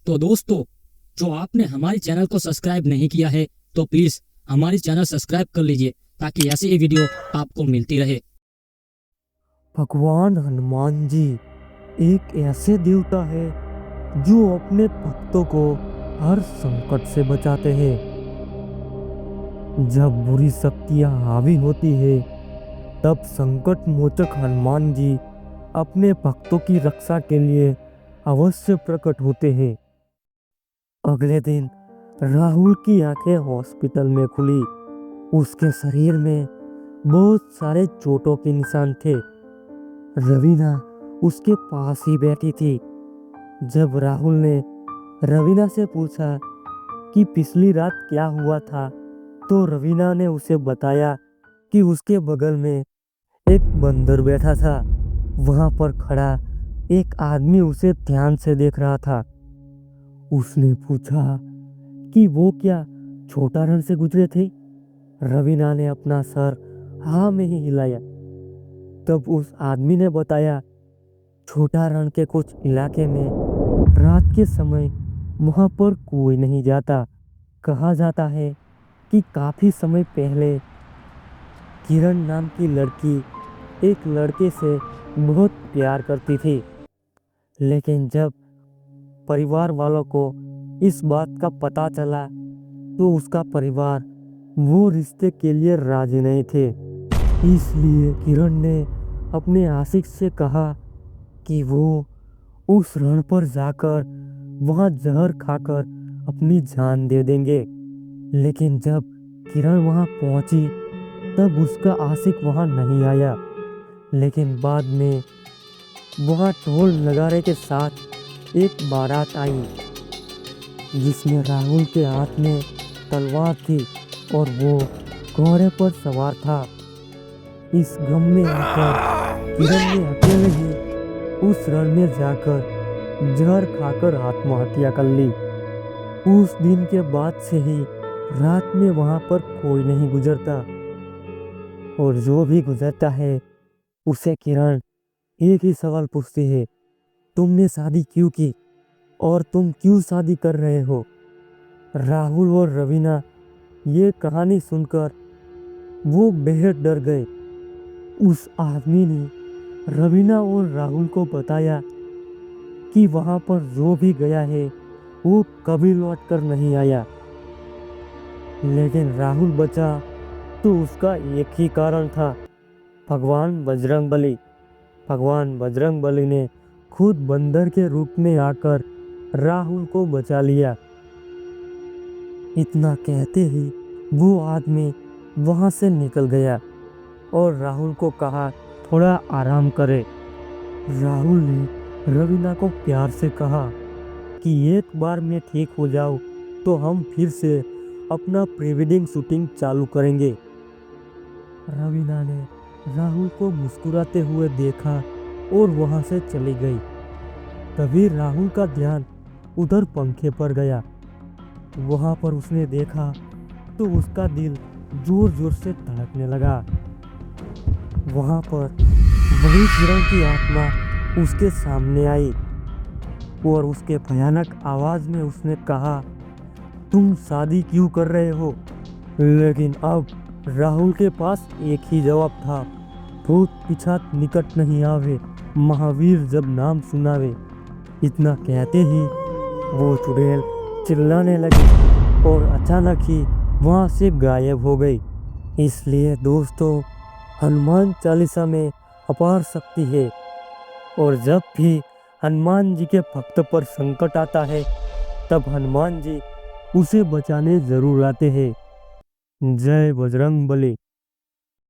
तो दोस्तों, जो आपने हमारे चैनल को सब्सक्राइब नहीं किया है तो प्लीज हमारे चैनल सब्सक्राइब कर लीजिए ताकि ऐसी ही वीडियो आपको मिलती रहे। भगवान हनुमान जी एक ऐसे देवता है जो अपने भक्तों को हर संकट से बचाते हैं। जब बुरी शक्तियां हावी होती है तब संकट मोचक हनुमान जी अपने भक्तों की रक्षा के लिए अवश्य प्रकट होते हैं। अगले दिन राहुल की आंखें हॉस्पिटल में खुली। उसके शरीर में बहुत सारे चोटों के निशान थे। रवीना उसके पास ही बैठी थी। जब राहुल ने रवीना से पूछा कि पिछली रात क्या हुआ था, तो रवीना ने उसे बताया कि उसके बगल में एक बंदर बैठा था। वहां पर खड़ा एक आदमी उसे ध्यान से देख रहा था। उसने पूछा कि वो क्या छोटा रण से गुजरे थे। रवीना ने अपना सर हाँ में ही हिलाया। तब उस आदमी ने बताया, छोटा रण के कुछ इलाके में रात के समय वहां पर कोई नहीं जाता। कहा जाता है कि काफी समय पहले किरण नाम की लड़की एक लड़के से बहुत प्यार करती थी, लेकिन जब परिवार वालों को इस बात का पता चला तो उसका परिवार वो रिश्ते के लिए राजी नहीं थे। इसलिए किरण ने अपने आशिक से कहा कि वो उस रण पर जाकर वहां जहर खाकर अपनी जान दे देंगे। लेकिन जब किरण वहां पहुंची तब उसका आशिक वहां नहीं आया। लेकिन बाद में वहां ढोल नगाड़े के साथ एक बारात आई जिसमें राहुल के हाथ में तलवार थी और वो घोड़े पर सवार था। इस गम में आकर किरण ने अकेले ही उस रण में जाकर जहर खाकर आत्महत्या कर ली। उस दिन के बाद से ही रात में वहां पर कोई नहीं गुजरता, और जो भी गुजरता है उसे किरण एक ही सवाल पूछती है, तुमने शादी क्यों की और तुम क्यों शादी कर रहे हो। राहुल और रवीना ये कहानी सुनकर वो बेहद डर गए। उस आदमी ने रवीना और राहुल को बताया कि वहां पर जो भी गया है वो कभी लौट कर नहीं आया। लेकिन राहुल बचा तो उसका एक ही कारण था, भगवान बजरंगबली। भगवान बजरंगबली ने खुद बंदर के रूप में आकर राहुल को बचा लिया। इतना कहते ही वो आदमी वहां से निकल गया और राहुल को कहा थोड़ा आराम करे। राहुल ने रवीना को प्यार से कहा कि एक बार मैं ठीक हो जाऊं तो हम फिर से अपना प्री वेडिंग शूटिंग चालू करेंगे। रवीना ने राहुल को मुस्कुराते हुए देखा और वहां से चली गई। तभी राहुल का ध्यान उधर पंखे पर गया। वहां पर उसने देखा तो उसका दिल जोर जोर से धड़कने लगा। वहां पर वही किरण की आत्मा उसके सामने आई और उसके भयानक आवाज में उसने कहा, तुम शादी क्यों कर रहे हो। लेकिन अब राहुल के पास एक ही जवाब था, भूत पिछात निकट नहीं आवे, महावीर जब नाम सुनावे। इतना कहते ही वो चुड़ैल चिल्लाने लगी और अचानक ही वहां से गायब हो गई। इसलिए दोस्तों, हनुमान चालीसा में अपार शक्ति है, और जब भी हनुमान जी के भक्त पर संकट आता है तब हनुमान जी उसे बचाने जरूर आते हैं। जय बजरंगबली।